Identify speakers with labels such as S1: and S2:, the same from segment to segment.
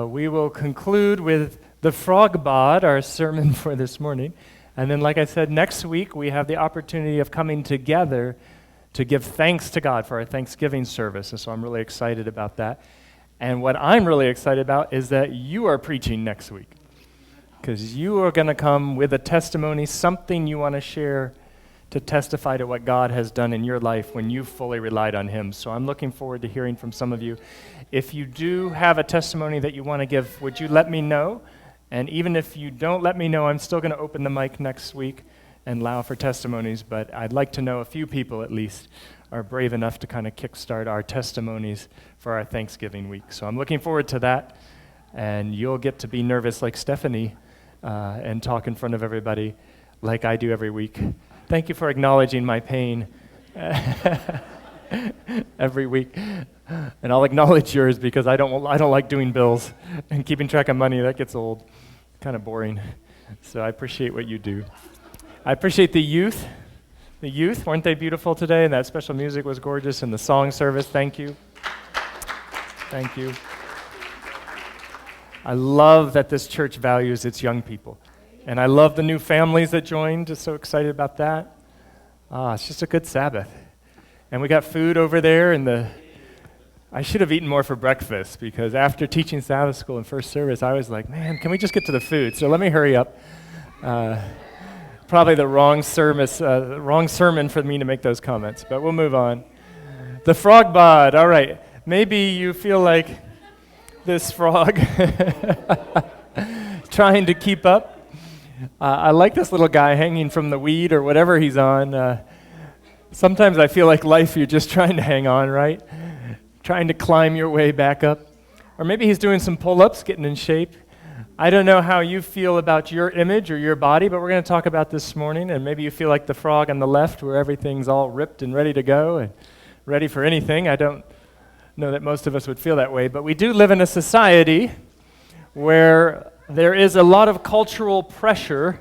S1: We will conclude with the Frog Bod, our sermon for this morning. And then, like I said, next week we have the opportunity of coming together to give thanks to God for our Thanksgiving service. And so I'm really excited about that. And what I'm really excited about is that you are preaching next week, because you are going to come with a testimony, something you want to share to testify to what God has done in your life when you fully relied on Him. So I'm looking forward to hearing from some of you. If you do have a testimony that you want to give, would you let me know? And even if you don't let me know, I'm still going to open the mic next week and allow for testimonies, but I'd like to know a few people at least are brave enough to kind of kickstart our testimonies for our Thanksgiving week. So I'm looking forward to that, and you'll get to be nervous like Stephanie and talk in front of everybody like I do every week. Thank you for acknowledging my pain every week. And I'll acknowledge yours because I don't like doing bills and keeping track of money. That gets old, kind of boring. So I appreciate what you do. I appreciate the youth. The youth, weren't they beautiful today? And that special music was gorgeous, and the song service, thank you. Thank you. I love that this church values its young people. And I love the new families that joined. Just so excited about that. It's just a good Sabbath. And we got food over there, and I should have eaten more for breakfast, because after teaching Sabbath school in first service, I was like, man, can we just get to the food? So let me hurry up. Probably the wrong sermon for me to make those comments, but we'll move on. The Frog Bod, all right. Maybe you feel like this frog trying to keep up. I like this little guy hanging from the weed or whatever he's on. Sometimes I feel like life, you're just trying to hang on, right? Trying to climb your way back up. Or maybe he's doing some pull-ups, getting in shape. I don't know how you feel about your image or your body, but we're going to talk about this morning. And maybe you feel like the frog on the left, where everything's all ripped and ready to go and ready for anything. I don't know that most of us would feel that way, but we do live in a society where there is a lot of cultural pressure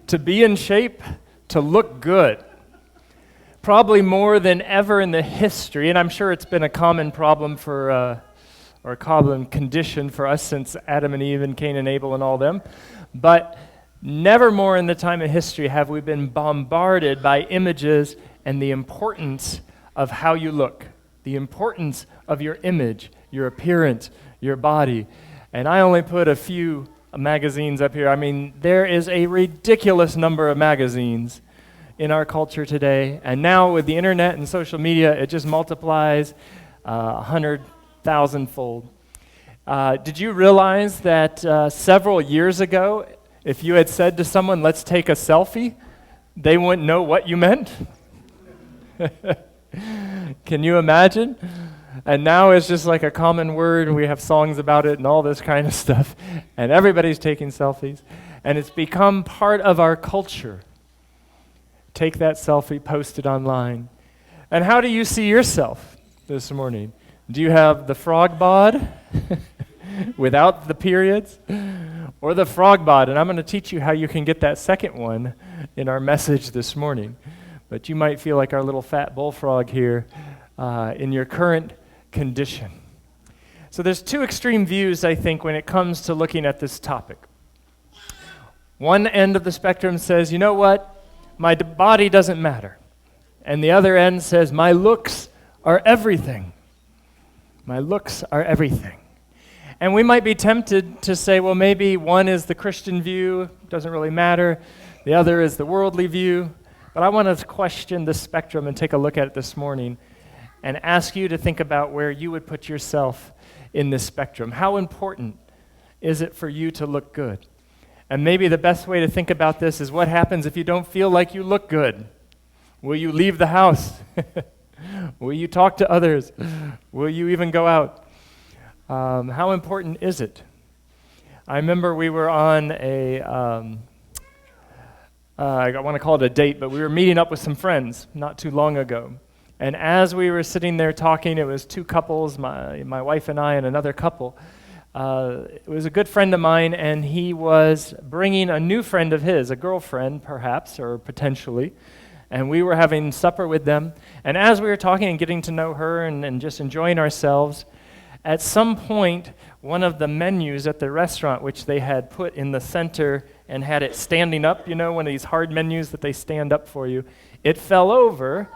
S1: to be in shape, to look good. Probably more than ever in the history, and I'm sure it's been a common problem or a common condition for us since Adam and Eve and Cain and Abel and all them, but never more in the time of history have we been bombarded by images and the importance of how you look, the importance of your image, your appearance, your body. And I only put a few magazines up here. I mean, there is a ridiculous number of magazines in our culture today. And now with the internet and social media, it just multiplies 100,000-fold. Did you realize that several years ago, if you had said to someone, let's take a selfie, they wouldn't know what you meant? Can you imagine? And now it's just like a common word, and we have songs about it and all this kind of stuff. And everybody's taking selfies. And it's become part of our culture. Take that selfie, post it online. And how do you see yourself this morning? Do you have the frog bod without the periods? Or the frog bod? And I'm going to teach you how you can get that second one in our message this morning. But you might feel like our little fat bullfrog here in your current condition. So there's two extreme views, I think, when it comes to looking at this topic. One end of the spectrum says, you know what? My body doesn't matter. And the other end says, my looks are everything. My looks are everything. And we might be tempted to say, well, maybe one is the Christian view, doesn't really matter. The other is the worldly view. But I want to question the spectrum and take a look at it this morning and ask you to think about where you would put yourself in this spectrum. How important is it for you to look good? And maybe the best way to think about this is, what happens if you don't feel like you look good? Will you leave the house? Will you talk to others? Will you even go out? How important is it? I remember we were on I want to call it a date, but we were meeting up with some friends not too long ago. And as we were sitting there talking, it was two couples, my wife and I and another couple. It was a good friend of mine, and he was bringing a new friend of his, a girlfriend perhaps, or potentially, and we were having supper with them. And as we were talking and getting to know her and just enjoying ourselves, at some point, one of the menus at the restaurant, which they had put in the center and had it standing up, you know, one of these hard menus that they stand up for you, it fell over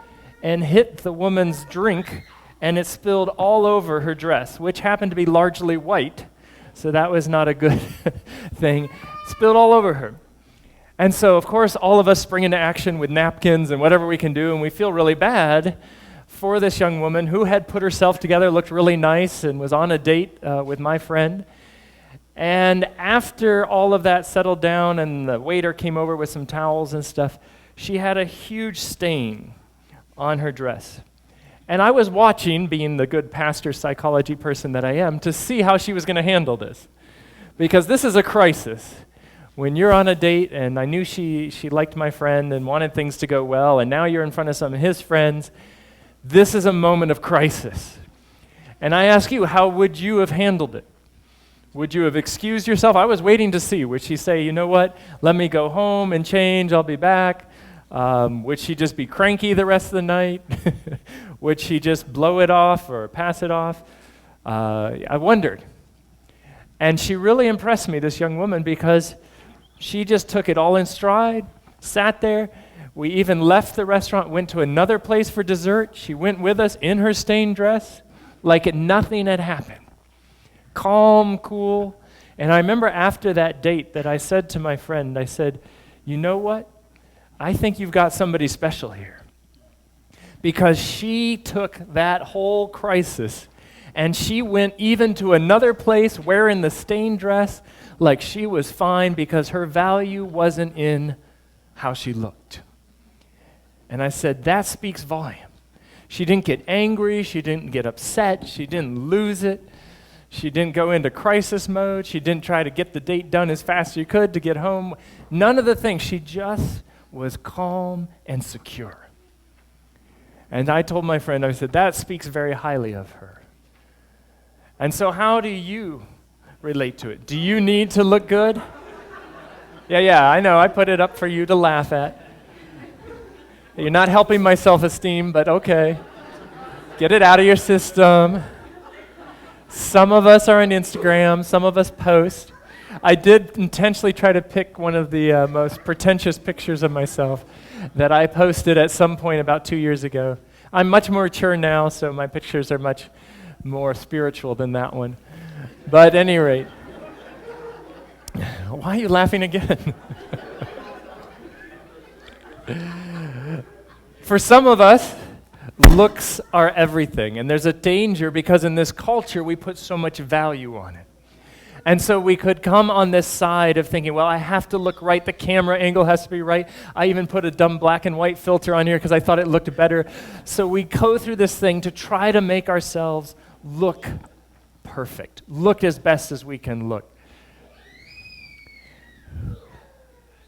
S1: and hit the woman's drink, and it spilled all over her dress, which happened to be largely white, so that was not a good thing. Spilled all over her. And so, of course, all of us spring into action with napkins and whatever we can do, and we feel really bad for this young woman who had put herself together, looked really nice, and was on a date with my friend. And after all of that settled down and the waiter came over with some towels and stuff, she had a huge stain on her dress. And I was watching, being the good pastor psychology person that I am, to see how she was going to handle this. Because this is a crisis. When you're on a date, and I knew she liked my friend and wanted things to go well, and now you're in front of some of his friends, this is a moment of crisis. And I ask you, how would you have handled it? Would you have excused yourself? I was waiting to see. Would she say, you know what, let me go home and change, I'll be back? Would she just be cranky the rest of the night? Would she just blow it off or pass it off? I wondered. And she really impressed me, this young woman, because she just took it all in stride, sat there. We even left the restaurant, went to another place for dessert. She went with us in her stained dress like nothing had happened. Calm, cool. And I remember after that date that I said to my friend, I said, you know what? I think you've got somebody special here. Because she took that whole crisis and she went even to another place wearing the stained dress like she was fine because her value wasn't in how she looked. And I said, that speaks volume. She didn't get angry. She didn't get upset. She didn't lose it. She didn't go into crisis mode. She didn't try to get the date done as fast as she could to get home. None of the things. She just was calm and secure. And I told my friend, I said, that speaks very highly of her. And so how do you relate to it? Do you need to look good? Yeah, I know. I put it up for you to laugh at. You're not helping my self-esteem, but okay. Get it out of your system. Some of us are on Instagram. Some of us post. I did intentionally try to pick one of the most pretentious pictures of myself that I posted at some point about 2 years ago. I'm much more mature now, so my pictures are much more spiritual than that one. But at any rate, why are you laughing again? For some of us, looks are everything, and there's a danger because in this culture we put so much value on it. And so we could come on this side of thinking, well, I have to look right, the camera angle has to be right. I even put a dumb black and white filter on here because I thought it looked better. So we go through this thing to try to make ourselves look perfect, look as best as we can look.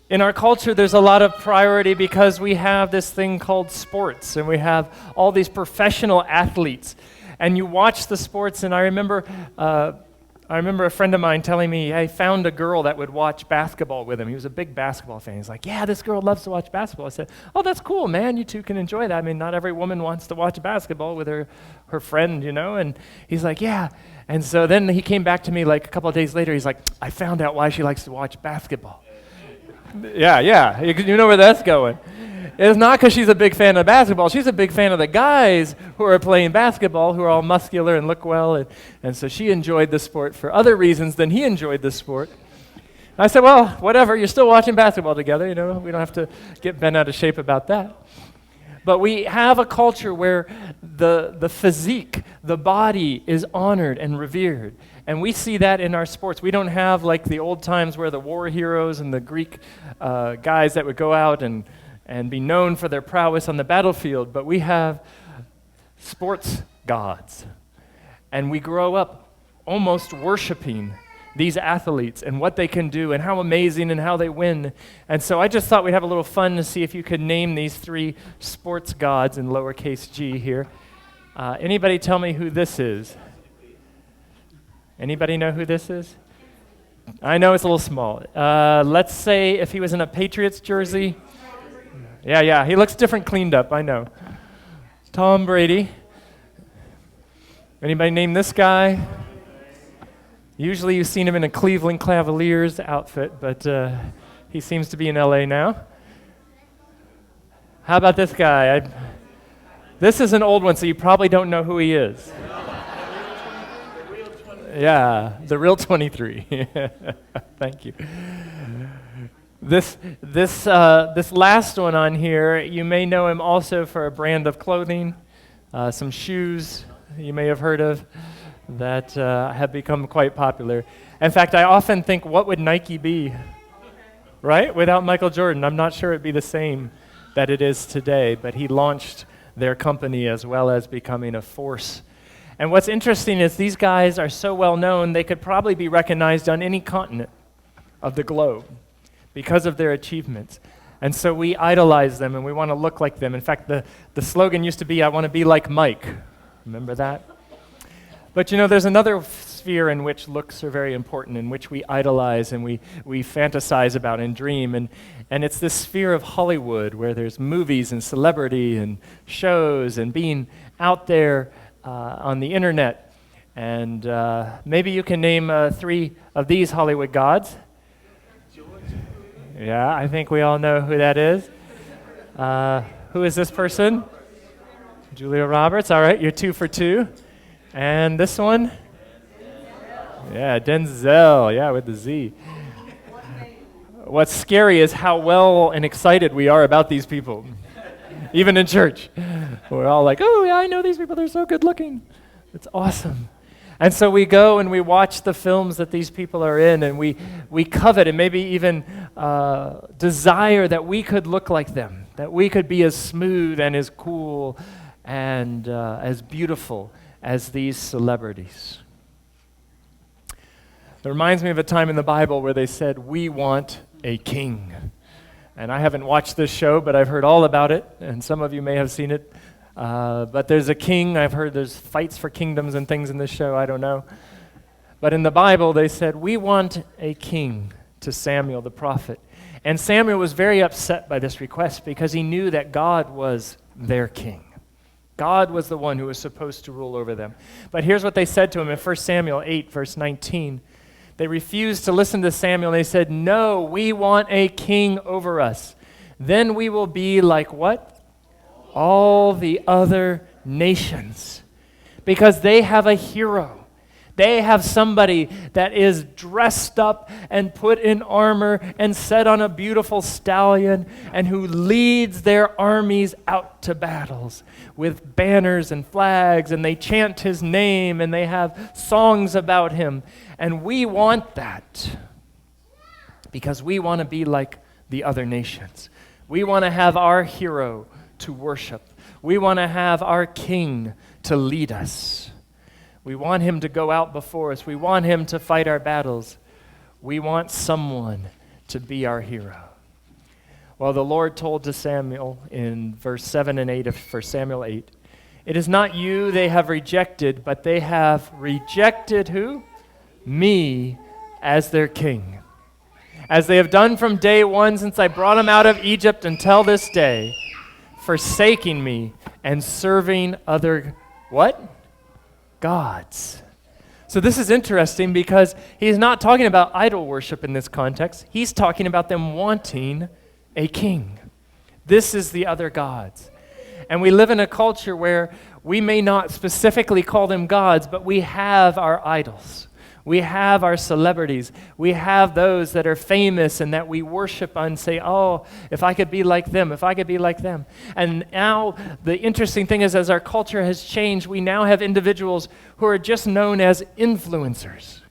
S1: In our culture, there's a lot of priority because we have this thing called sports, and we have all these professional athletes. And you watch the sports, and I remember a friend of mine telling me I found a girl that would watch basketball with him. He was a big basketball fan. He's like, yeah, this girl loves to watch basketball. I said, oh, that's cool, man. You two can enjoy that. I mean, not every woman wants to watch basketball with her friend, you know? And he's like, yeah. And so then he came back to me like a couple of days later. He's like, I found out why she likes to watch basketball. Yeah. You know where that's going. It's not because she's a big fan of basketball. She's a big fan of the guys who are playing basketball, who are all muscular and look well. And so she enjoyed the sport for other reasons than he enjoyed the sport. I said, well, whatever. You're still watching basketball together. You know, we don't have to get bent out of shape about that. But we have a culture where the physique, the body is honored and revered. And we see that in our sports. We don't have like the old times where the war heroes and the Greek guys that would go out and be known for their prowess on the battlefield, but we have sports gods. And we grow up almost worshiping these athletes and what they can do and how amazing and how they win. And so I just thought we'd have a little fun to see if you could name these 3 sports gods in lowercase g here. Anybody tell me who this is? Anybody know who this is? I know it's a little small. Let's say if he was in a Patriots jersey. Yeah, he looks different cleaned up, I know. Tom Brady. Anybody name this guy? Usually you've seen him in a Cleveland Cavaliers outfit, but he seems to be in LA now. How about this guy? This is an old one, so you probably don't know who he is. Yeah, the real 23. Thank you. This last one on here, you may know him also for a brand of clothing, some shoes you may have heard of that have become quite popular. In fact, I often think, what would Nike be, right? Without Michael Jordan, I'm not sure it'd be the same that it is today, but he launched their company as well as becoming a force. And what's interesting is these guys are so well known, they could probably be recognized on any continent of the globe because of their achievements. And so we idolize them and we want to look like them. In fact, the slogan used to be, I want to be like Mike. Remember that? But you know, there's another sphere in which looks are very important, in which we idolize and we fantasize about and dream. And it's this sphere of Hollywood where there's movies and celebrity and shows and being out there on the internet. And maybe you can name 3 of these Hollywood gods. Yeah, I think we all know who that is. Who is this person? Julia Roberts. All right, you're 2 for 2. And this one? Yeah, Denzel. Yeah, with the Z. What's scary is how well and excited we are about these people. Even in church. We're all like, oh, yeah, I know these people. They're so good looking. It's awesome. And so we go and we watch the films that these people are in, and we covet and maybe even desire that we could look like them, that we could be as smooth and as cool and as beautiful as these celebrities. It reminds me of a time in the Bible where they said, we want a king. And I haven't watched this show, but I've heard all about it, and some of you may have seen it. But there's a king. I've heard there's fights for kingdoms and things in this show. I don't know. But in the Bible, they said, we want a king, to Samuel the prophet. And Samuel was very upset by this request because he knew that God was their king. God was the one who was supposed to rule over them. But here's what they said to him in 1 Samuel 8, verse 19. They refused to listen to Samuel. They said, no, we want a king over us. Then we will be like what? All the other nations. Because they have a hero. They have somebody that is dressed up and put in armor and set on a beautiful stallion and who leads their armies out to battles with banners and flags, and they chant his name and they have songs about him. And we want that because we want to be like the other nations. We want to have our hero to worship. We want to have our king to lead us. We want him to go out before us. We want him to fight our battles. We want someone to be our hero. Well, the Lord told to Samuel in verse 7 and 8 of 1 Samuel 8, it is not you they have rejected, but they have rejected who? Me as their king. As they have done from day one since I brought them out of Egypt until this day, forsaking me and serving other, what? Gods. So this is interesting because he's not talking about idol worship in this context. He's talking about them wanting a king. This is the other gods. And we live in a culture where we may not specifically call them gods, but we have our idols. We have our celebrities. We have those that are famous and that we worship and say, oh, if I could be like them, if I could be like them. And now the interesting thing is, as our culture has changed, we now have individuals who are just known as influencers.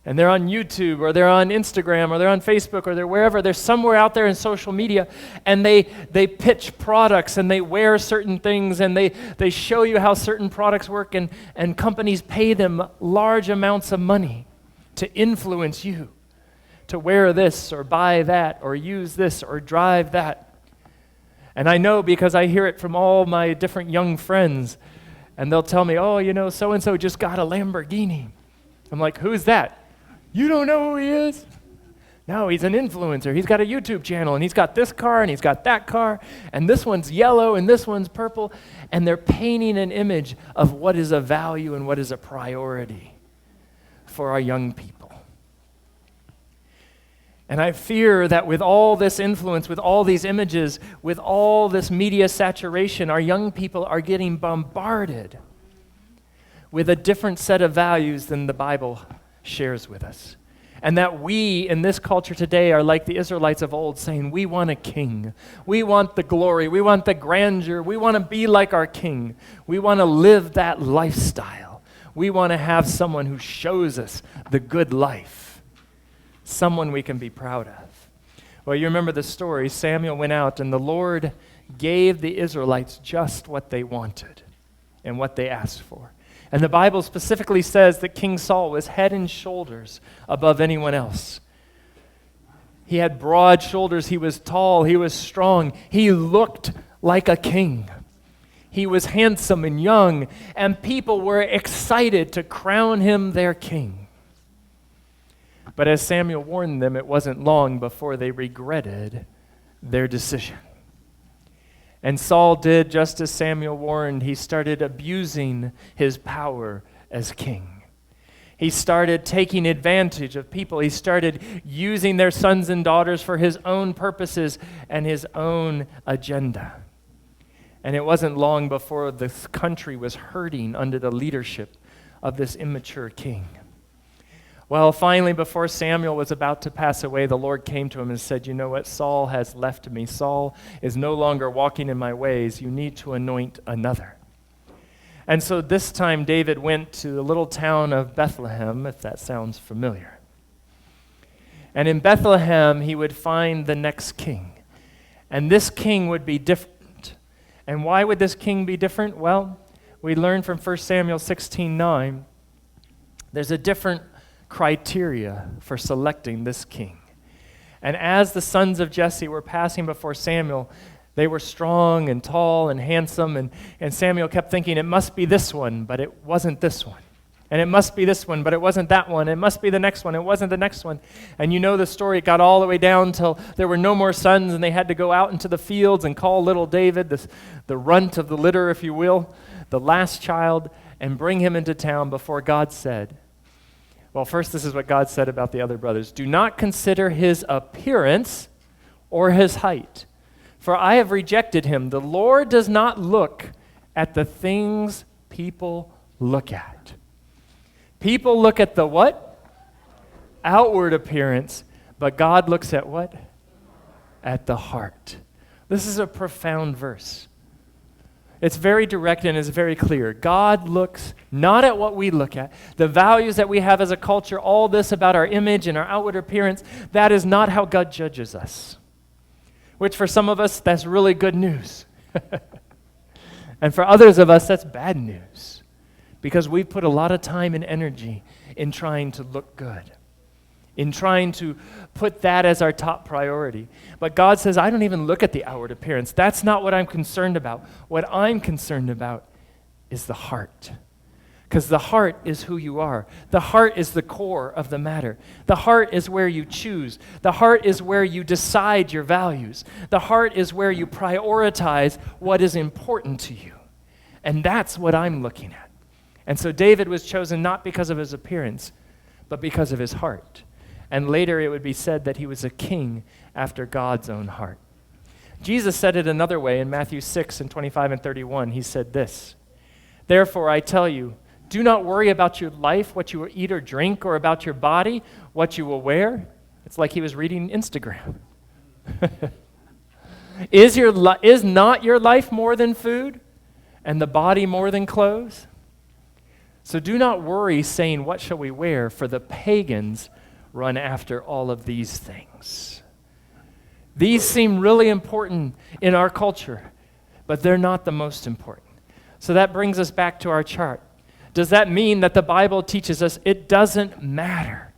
S1: And they're on YouTube, or they're on Instagram, or they're on Facebook, or they're wherever. They're somewhere out there in social media, and they pitch products, and they wear certain things, and they show you how certain products work, and companies pay them large amounts of money to influence you, to wear this, or buy that, or use this, or drive that. And I know because I hear it from all my different young friends, and they'll tell me, oh, so-and-so just got a Lamborghini. I'm like, who's that? You don't know who he is? No, he's an influencer. He's got a YouTube channel, and he's got this car, and he's got that car, and this one's yellow, and this one's purple, and they're painting an image of what is a value and what is a priority for our young people. And I fear that with all this influence, with all these images, with all this media saturation, our young people are getting bombarded with a different set of values than the Bible shares with us. And that we in this culture today are like the Israelites of old, saying, we want a king. We want the glory. We want the grandeur. We want to be like our king. We want to live that lifestyle. We want to have someone who shows us the good life, someone we can be proud of. Well, you remember the story. Samuel went out, and the Lord gave the Israelites just what they wanted and what they asked for. And the Bible specifically says that King Saul was head and shoulders above anyone else. He had broad shoulders. He was tall. He was strong. He looked like a king. He was handsome and young, and people were excited to crown him their king. But as Samuel warned them, it wasn't long before they regretted their decision. And Saul did just as Samuel warned. He started abusing his power as king. He started taking advantage of people. He started using their sons and daughters for his own purposes and his own agenda. And it wasn't long before this country was hurting under the leadership of this immature king. Well, finally, before Samuel was about to pass away, the Lord came to him and said, you know what? Saul has left me. Saul is no longer walking in my ways. You need to anoint another. And so this time David went to the little town of Bethlehem, if that sounds familiar. And in Bethlehem, he would find the next king. And this king would be different. And why would this king be different? Well, we learn from 1 Samuel 16:9, there's a different criteria for selecting this king. And as the sons of Jesse were passing before Samuel, they were strong and tall and handsome, and Samuel kept thinking, it must be this one, but it wasn't this one. And it must be this one, but it wasn't that one. It must be the next one, it wasn't the next one. And you know the story, it got all the way down till there were no more sons, and they had to go out into the fields and call little David, the runt of the litter, if you will, the last child, and bring him into town before God said, well, first, this is what God said about the other brothers. Do not consider his appearance or his height, for I have rejected him. The Lord does not look at the things people look at. People look at the what? Outward appearance, but God looks at what? At the heart. This is a profound verse. It's very direct and it's very clear. God looks not at what we look at. The values that we have as a culture, all this about our image and our outward appearance, that is not how God judges us. Which for some of us, that's really good news. And for others of us, that's bad news. Because we've put a lot of time and energy in trying to look good, in trying to put that as our top priority. But God says, I don't even look at the outward appearance. That's not what I'm concerned about. What I'm concerned about is the heart. Because the heart is who you are. The heart is the core of the matter. The heart is where you choose. The heart is where you decide your values. The heart is where you prioritize what is important to you. And that's what I'm looking at. And so David was chosen not because of his appearance, but because of his heart. And later it would be said that he was a king after God's own heart. Jesus said it another way in Matthew 6:25 and 31. He said this, therefore I tell you, do not worry about your life, what you will eat or drink, or about your body, what you will wear. It's like he was reading Instagram. Is not your life more than food, and the body more than clothes? So do not worry saying, what shall we wear? For the pagans run after all of these things. These seem really important in our culture, but they're not the most important. So that brings us back to our chart. Does that mean that the Bible teaches us it doesn't matter?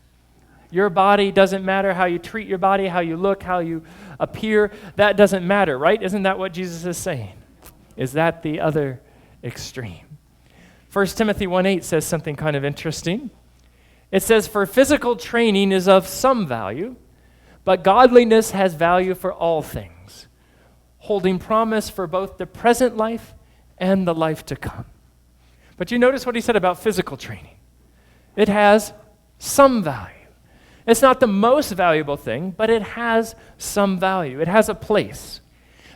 S1: Your body doesn't matter, how you treat your body, how you look, how you appear. That doesn't matter, right? Isn't that what Jesus is saying? Is that the other extreme? 1 Timothy 1:8 says something kind of interesting. It says, for physical training is of some value, but godliness has value for all things, holding promise for both the present life and the life to come. But you notice what he said about physical training. It has some value. It's not the most valuable thing, but it has some value. It has a place.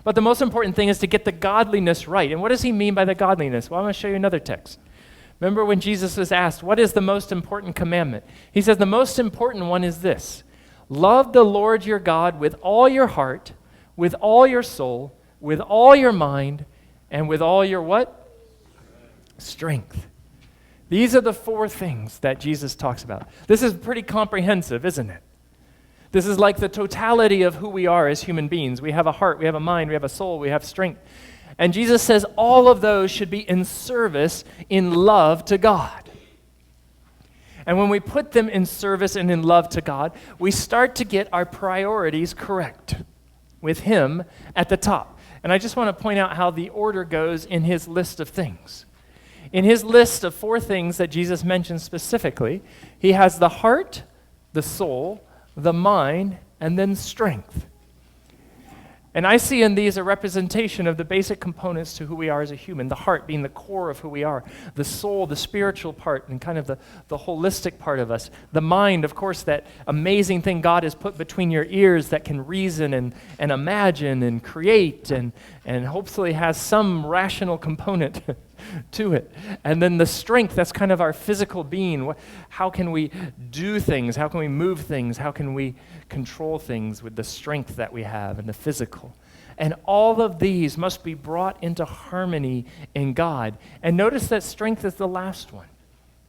S1: But the most important thing is to get the godliness right. And what does he mean by the godliness? Well, I'm going to show you another text. Remember when Jesus was asked, what is the most important commandment? He says the most important one is this: love the Lord your God with all your heart, with all your soul, with all your mind, and with all your what? Strength. These are the four things that Jesus talks about. This is pretty comprehensive, isn't it? This is like the totality of who we are as human beings. We have a heart, we have a mind, we have a soul, we have strength. And Jesus says all of those should be in service, in love to God. And when we put them in service and in love to God, we start to get our priorities correct with Him at the top. And I just want to point out how the order goes in His list of things. In His list of 4 things that Jesus mentions specifically, He has the heart, the soul, the mind, and then strength. And I see in these a representation of the basic components to who we are as a human, the heart being the core of who we are, the soul, the spiritual part, and kind of the holistic part of us, the mind, of course, that amazing thing God has put between your ears that can reason and imagine and create and hopefully has some rational component to it. And then the strength, that's kind of our physical being. How can we do things? How can we move things? How can we control things with the strength that we have and the physical? And all of these must be brought into harmony in God. And notice that strength is the last one.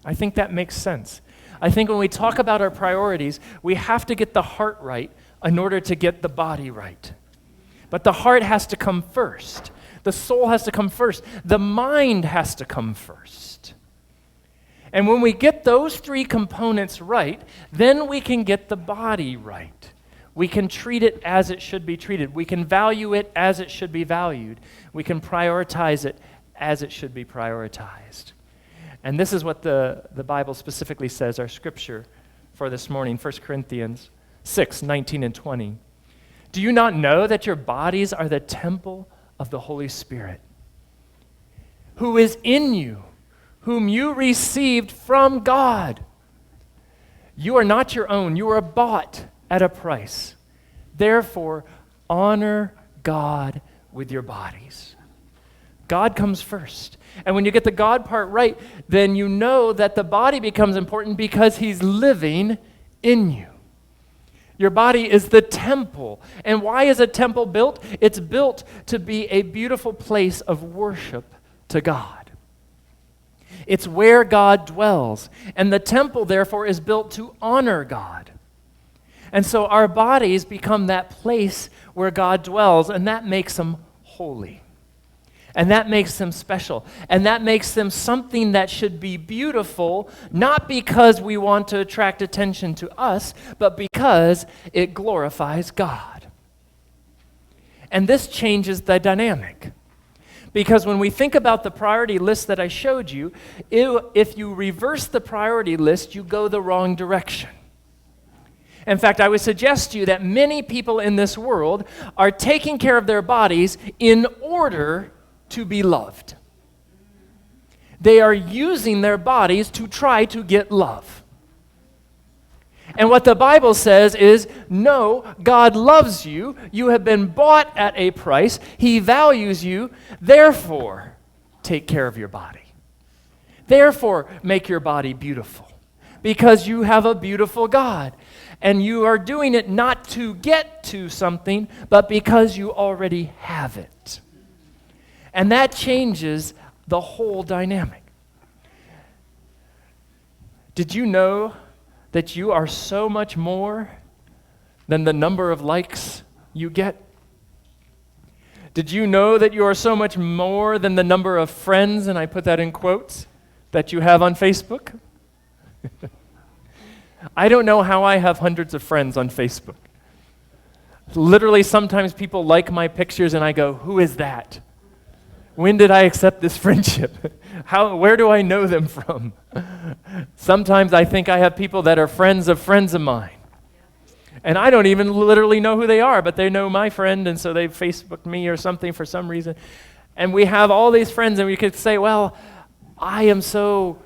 S1: I think that makes sense. I think when we talk about our priorities, we have to get the heart right in order to get the body right. But the heart has to come first. The soul has to come first. The mind has to come first. And when we get those 3 components right, then we can get the body right. We can treat it as it should be treated. We can value it as it should be valued. We can prioritize it as it should be prioritized. And this is what the Bible specifically says, our scripture for this morning, 1 Corinthians 6:19 and 20. Do you not know that your bodies are the temple of the Holy Spirit, who is in you, whom you received from God? You are not your own. You are bought at a price. Therefore, honor God with your bodies. God comes first. And when you get the God part right, then you know that the body becomes important because He's living in you. Your body is the temple. And why is a temple built? It's built to be a beautiful place of worship to God. It's where God dwells. And the temple, therefore, is built to honor God. And so our bodies become that place where God dwells, and that makes them holy. And that makes them special. And that makes them something that should be beautiful, not because we want to attract attention to us, but because it glorifies God. And this changes the dynamic. Because when we think about the priority list that I showed you, if you reverse the priority list, you go the wrong direction. In fact, I would suggest to you that many people in this world are taking care of their bodies in order to be loved. They are using their bodies to try to get love. And what the Bible says is, no, God loves you. You have been bought at a price. He values you. Therefore, take care of your body. Therefore, make your body beautiful. Because you have a beautiful God. And you are doing it not to get to something, but because you already have it. And that changes the whole dynamic. Did you know that you are so much more than the number of likes you get? Did you know that you are so much more than the number of friends, and I put that in quotes, that you have on Facebook? I don't know how I have hundreds of friends on Facebook. Literally, sometimes people like my pictures and I go, who is that? When did I accept this friendship? Where do I know them from? Sometimes I think I have people that are friends of mine. And I don't even literally know who they are, but they know my friend, and so they Facebooked me or something for some reason. And we have all these friends, and we could say, well, I am so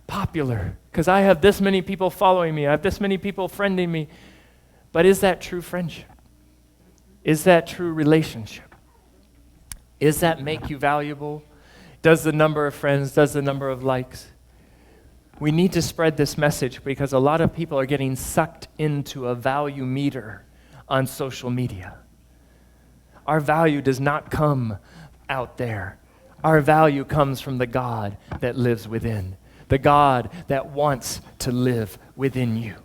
S1: popular because I have this many people following me. I have this many people friending me. But is that true friendship? Is that true relationship? Does that make you valuable? Does the number of friends, does the number of likes? We need to spread this message because a lot of people are getting sucked into a value meter on social media. Our value does not come out there. Our value comes from the God that lives within, the God that wants to live within you,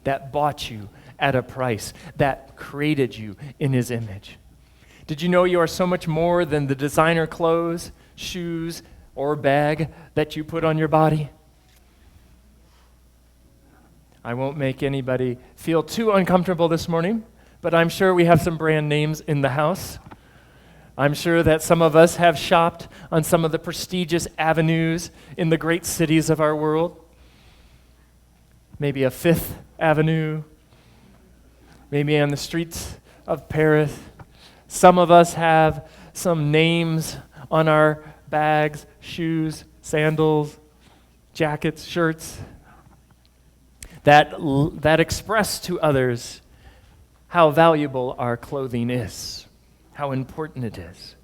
S1: that bought you at a price, that created you in his image. Did you know you are so much more than the designer clothes, shoes, or bag that you put on your body? I won't make anybody feel too uncomfortable this morning, but I'm sure we have some brand names in the house. I'm sure that some of us have shopped on some of the prestigious avenues in the great cities of our world. Maybe a Fifth Avenue, maybe on the streets of Paris. Some of us have some names on our bags, shoes, sandals, jackets, shirts, that express to others how valuable our clothing is, how important it is.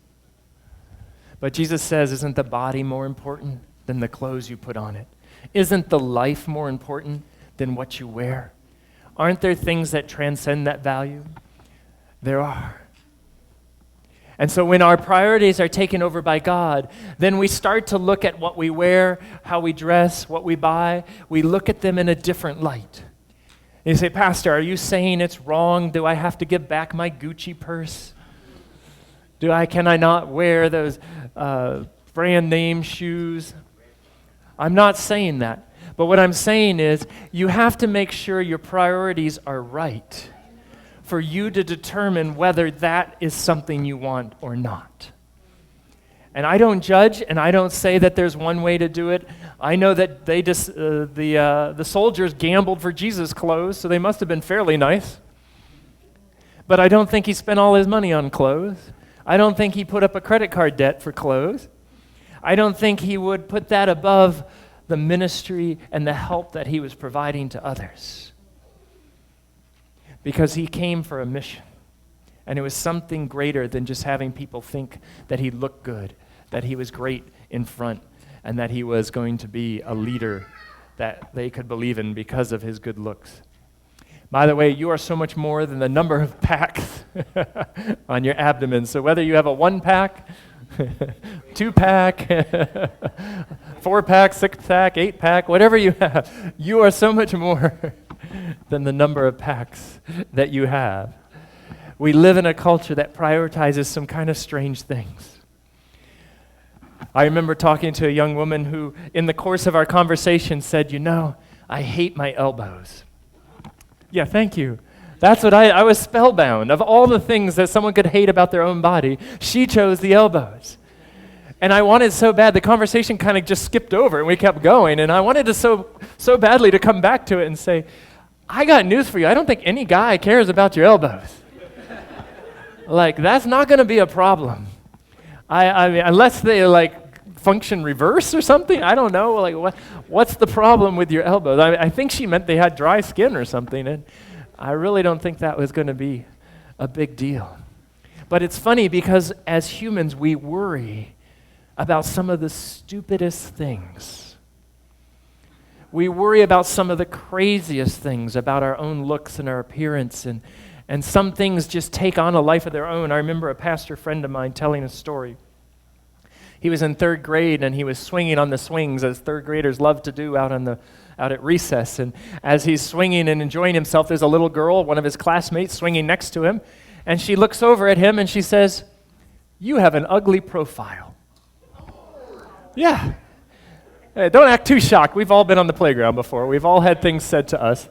S1: But Jesus says, isn't the body more important than the clothes you put on it? Isn't the life more important than what you wear? Aren't there things that transcend that value? There are. And so when our priorities are taken over by God, then we start to look at what we wear, how we dress, what we buy. We look at them in a different light. And you say, Pastor, are you saying it's wrong? Do I have to give back my Gucci purse? Can I not wear those brand name shoes? I'm not saying that. But what I'm saying is you have to make sure your priorities are right for you to determine whether that is something you want or not. And I don't judge, and I don't say that there's one way to do it. I know that the soldiers gambled for Jesus' clothes, so they must have been fairly nice. But I don't think he spent all his money on clothes. I don't think he put up a credit card debt for clothes. I don't think he would put that above the ministry and the help that he was providing to others. Because he came for a mission. And it was something greater than just having people think that he looked good, that he was great in front, and that he was going to be a leader that they could believe in because of his good looks. By the way, you are so much more than the number of packs on your abdomen. So whether you have a 1-pack, 2-pack, 4-pack, 6-pack, 8-pack, whatever you have, you are so much more than the number of packs that you have. We live in a culture that prioritizes some kind of strange things. I remember talking to a young woman who, in the course of our conversation, said, I hate my elbows. Yeah, thank you. That's what I was spellbound. Of all the things that someone could hate about their own body, she chose the elbows. And I wanted so bad, the conversation kind of just skipped over and we kept going. And I wanted to so badly to come back to it and say, I got news for you. I don't think any guy cares about your elbows. That's not going to be a problem. I mean, unless they function reverse or something. I don't know. What's the problem with your elbows? I think she meant they had dry skin or something. And I really don't think that was going to be a big deal. But it's funny because as humans, we worry about some of the stupidest things. We worry about some of the craziest things about our own looks and our appearance, and some things just take on a life of their own. I remember a pastor friend of mine telling a story. He was in third grade, and he was swinging on the swings, as third graders love to do out at recess. And as he's swinging and enjoying himself, there's a little girl, one of his classmates, swinging next to him. And she looks over at him, and she says, "You have an ugly profile." Yeah. Hey, don't act too shocked. We've all been on the playground before. We've all had things said to us.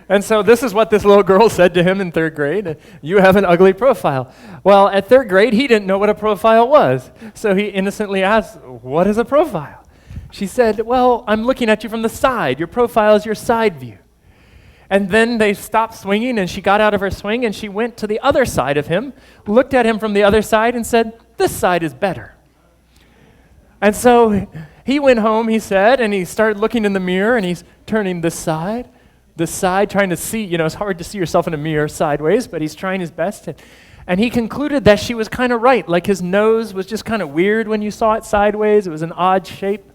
S1: And so this is what this little girl said to him in third grade. "You have an ugly profile." Well, at third grade, he didn't know what a profile was. So he innocently asked, "What is a profile?" She said, "Well, I'm looking at you from the side. Your profile is your side view." And then they stopped swinging, and she got out of her swing, and she went to the other side of him, looked at him from the other side, and said, "This side is better." And so he went home, he said, and he started looking in the mirror, and he's turning this side, trying to see. It's hard to see yourself in a mirror sideways, but he's trying his best. And he concluded that she was kind of right. Like, his nose was just kind of weird when you saw it sideways. It was an odd shape.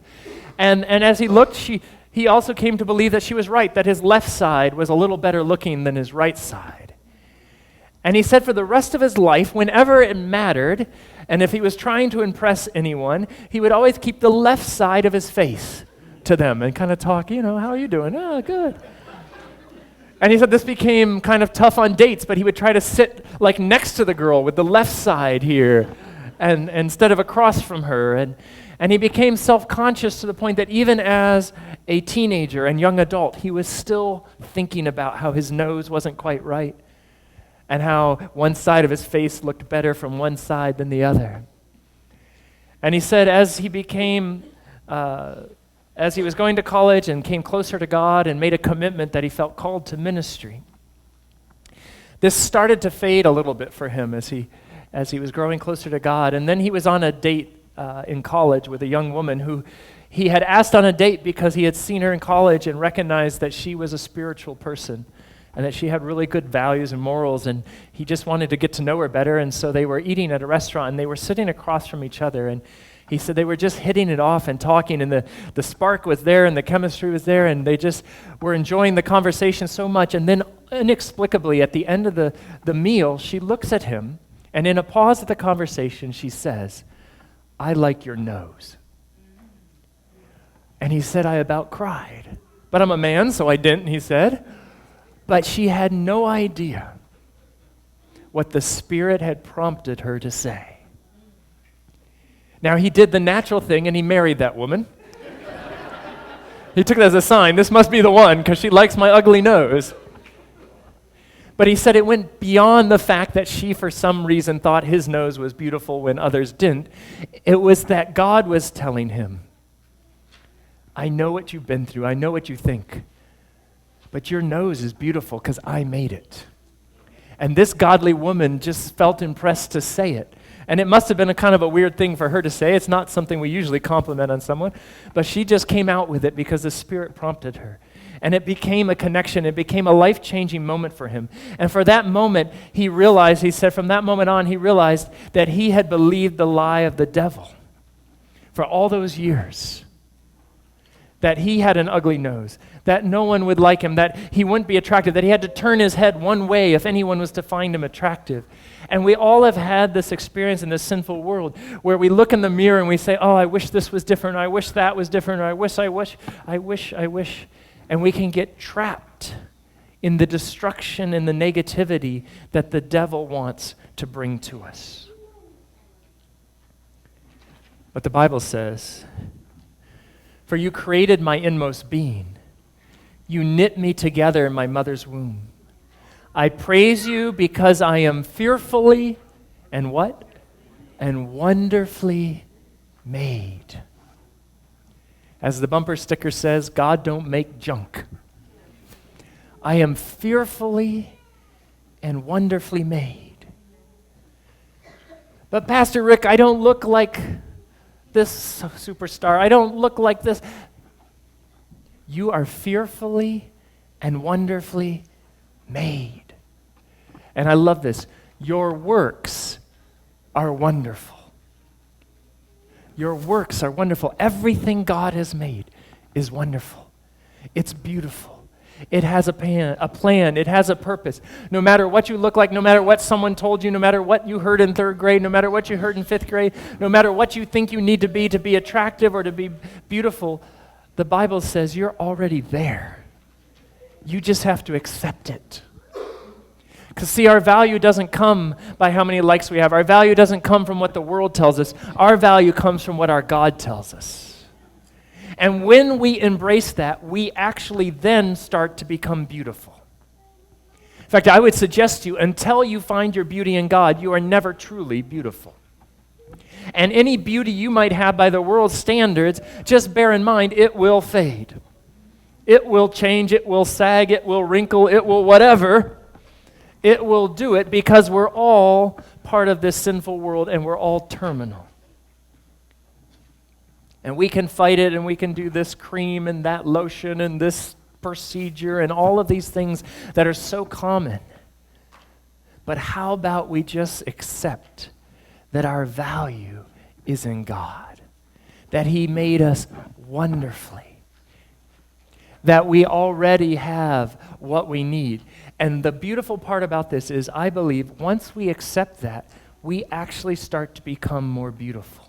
S1: And as he looked, he also came to believe that she was right, that his left side was a little better looking than his right side. And he said for the rest of his life, whenever it mattered, and if he was trying to impress anyone, he would always keep the left side of his face to them and kind of talk, "How are you doing?" "Oh, good." And he said this became kind of tough on dates, but he would try to sit like next to the girl with the left side here and instead of across from her. And he became self-conscious to the point that even as a teenager and young adult, he was still thinking about how his nose wasn't quite right and how one side of his face looked better from one side than the other. And he said as he was going to college and came closer to God and made a commitment that he felt called to ministry, this started to fade a little bit for him as he was growing closer to God. And then he was on a date in college with a young woman who he had asked on a date because he had seen her in college and recognized that she was a spiritual person and that she had really good values and morals, and he just wanted to get to know her better. And so they were eating at a restaurant, and they were sitting across from each other, and he said they were just hitting it off and talking, and the spark was there and the chemistry was there, and they just were enjoying the conversation so much. And then inexplicably at the end of the meal, she looks at him, and in a pause of the conversation, she says, "I like your nose." And he said, "I about cried. But I'm a man, so I didn't," he said. But she had no idea what the Spirit had prompted her to say. Now, he did the natural thing, and he married that woman. He took it as a sign. This must be the one, because she likes my ugly nose. But he said it went beyond the fact that she, for some reason, thought his nose was beautiful when others didn't. It was that God was telling him, "I know what you've been through. I know what you think. But your nose is beautiful because I made it." And this godly woman just felt impressed to say it. And it must have been a kind of a weird thing for her to say. It's not something we usually compliment on someone. But she just came out with it because the Spirit prompted her. And it became a connection. It became a life-changing moment for him. And for that moment, he said from that moment on, he realized that he had believed the lie of the devil for all those years. That he had an ugly nose, that no one would like him, that he wouldn't be attractive, that he had to turn his head one way if anyone was to find him attractive. And we all have had this experience in this sinful world where we look in the mirror and we say, "Oh, I wish this was different, I wish that was different, or I wish. And we can get trapped in the destruction and the negativity that the devil wants to bring to us. But the Bible says, "For you created my inmost being. You knit me together in my mother's womb. I praise you because I am fearfully and what? And wonderfully made." As the bumper sticker says, God don't make junk. I am fearfully and wonderfully made. But Pastor Rick, I don't look like this superstar. I don't look like this. You are fearfully and wonderfully made. And I love this. Your works are wonderful. Your works are wonderful. Everything God has made is wonderful. It's beautiful. It has a plan. It has a purpose. No matter what you look like, no matter what someone told you, no matter what you heard in 3rd grade, no matter what you heard in 5th grade, no matter what you think you need to be attractive or to be beautiful, the Bible says you're already there. You just have to accept it. Because see, our value doesn't come by how many likes we have. Our value doesn't come from what the world tells us. Our value comes from what our God tells us. And when we embrace that, we actually then start to become beautiful. In fact, I would suggest to you, until you find your beauty in God, you are never truly beautiful. And any beauty you might have by the world's standards, just bear in mind, it will fade. It will change, it will sag, it will wrinkle, it will whatever. It will do it because we're all part of this sinful world and we're all terminal. And we can fight it, and we can do this cream and that lotion and this procedure and all of these things that are so common. But how about we just accept that our value is in God, that He made us wonderfully, that we already have what we need. And the beautiful part about this is, I believe, once we accept that, we actually start to become more beautiful.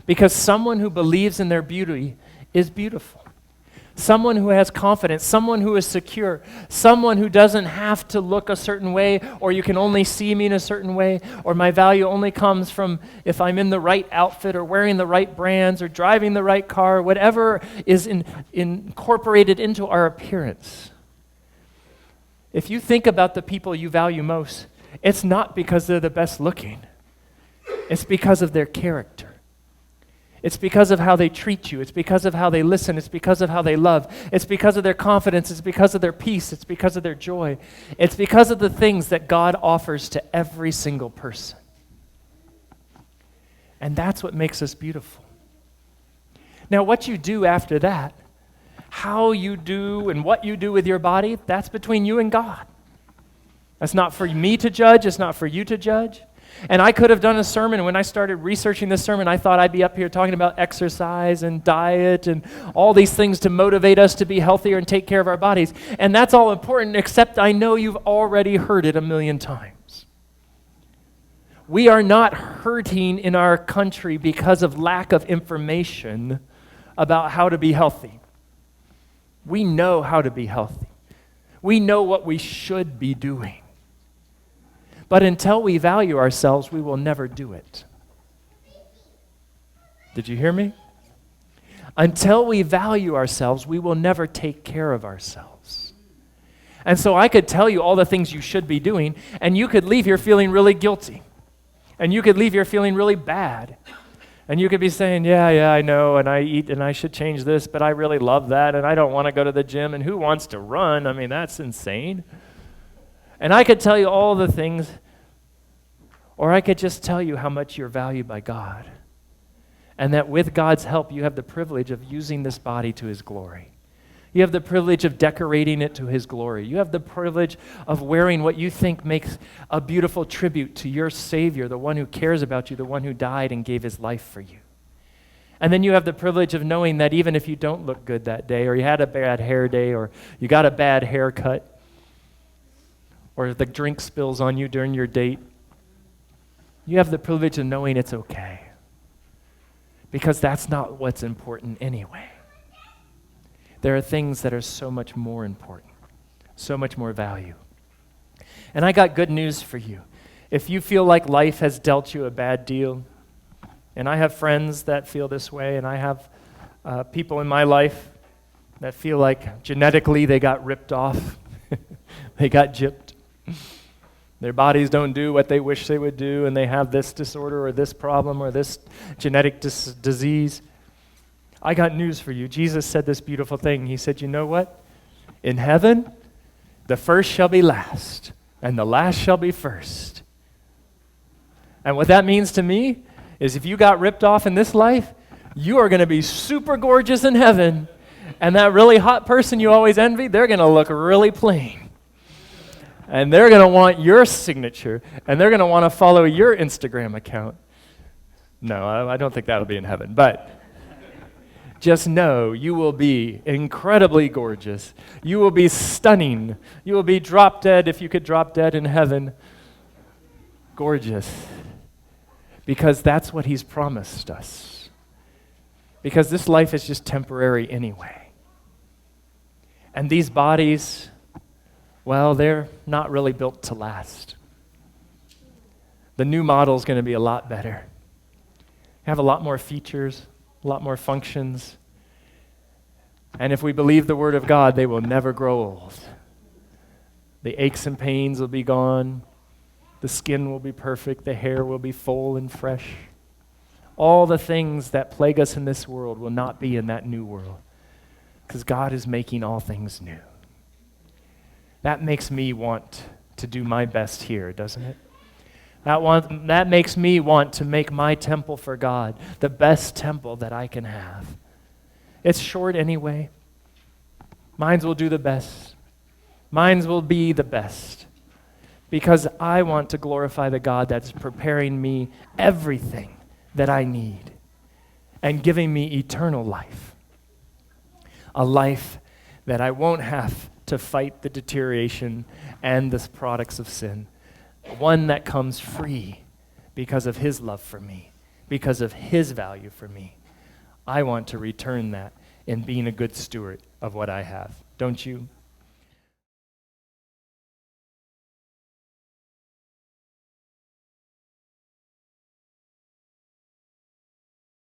S1: Because someone who believes in their beauty is beautiful. Someone who has confidence, someone who is secure, someone who doesn't have to look a certain way, or you can only see me in a certain way, or my value only comes from if I'm in the right outfit or wearing the right brands or driving the right car, whatever is incorporated into our appearance. If you think about the people you value most, it's not because they're the best looking. It's because of their character. It's because of how they treat you. It's because of how they listen. It's because of how they love. It's because of their confidence. It's because of their peace. It's because of their joy. It's because of the things that God offers to every single person. And that's what makes us beautiful. Now, what you do after that, how you do and what you do with your body, that's between you and God. That's not for me to judge. It's not for you to judge. And I could have done a sermon. When I started researching this sermon, I thought I'd be up here talking about exercise and diet and all these things to motivate us to be healthier and take care of our bodies. And that's all important, except I know you've already heard it 1,000,000 times. We are not hurting in our country because of lack of information about how to be healthy. We know how to be healthy. We know what we should be doing. But until we value ourselves, we will never do it. Did you hear me? Until we value ourselves, we will never take care of ourselves. And so I could tell you all the things you should be doing, and you could leave here feeling really guilty. And you could leave here feeling really bad. And you could be saying, yeah, I know, and I eat, and I should change this, but I really love that, and I don't want to go to the gym, and who wants to run? I mean, that's insane. And I could tell you all the things, or I could just tell you how much you're valued by God. And that with God's help, you have the privilege of using this body to His glory. You have the privilege of decorating it to His glory. You have the privilege of wearing what you think makes a beautiful tribute to your Savior, the one who cares about you, the one who died and gave His life for you. And then you have the privilege of knowing that even if you don't look good that day, or you had a bad hair day, or you got a bad haircut, or the drink spills on you during your date, you have the privilege of knowing it's okay. Because that's not what's important anyway. There are things that are so much more important, so much more value. And I got good news for you. If you feel like life has dealt you a bad deal, and I have friends that feel this way, and I have people in my life that feel like genetically they got ripped off, they got gypped. Their bodies don't do what they wish they would do, and they have this disorder or this problem or this genetic disease. I got news for you. Jesus said this beautiful thing. He said, you know what? In heaven, the first shall be last, and the last shall be first. And what that means to me is if you got ripped off in this life, you are going to be super gorgeous in heaven, and that really hot person you always envy, they're going to look really plain. And they're going to want your signature, and they're going to want to follow your Instagram account. No, I don't think that'll be in heaven. But just know you will be incredibly gorgeous. You will be stunning. You will be drop dead, if you could drop dead in heaven. Gorgeous. Because that's what he's promised us. Because this life is just temporary anyway. And these bodies, well, they're not really built to last. The new model is going to be a lot better. Have a lot more features, a lot more functions. And if we believe the Word of God, they will never grow old. The aches and pains will be gone. The skin will be perfect. The hair will be full and fresh. All the things that plague us in this world will not be in that new world, because God is making all things new. That makes me want to do my best here, doesn't it? That makes me want to make my temple for God the best temple that I can have. It's short anyway. Mine will do the best. Mine will be the best. Because I want to glorify the God that's preparing me everything that I need and giving me eternal life. A life that I won't have to fight the deterioration and the products of sin. One that comes free because of his love for me, because of his value for me. I want to return that in being a good steward of what I have. Don't you?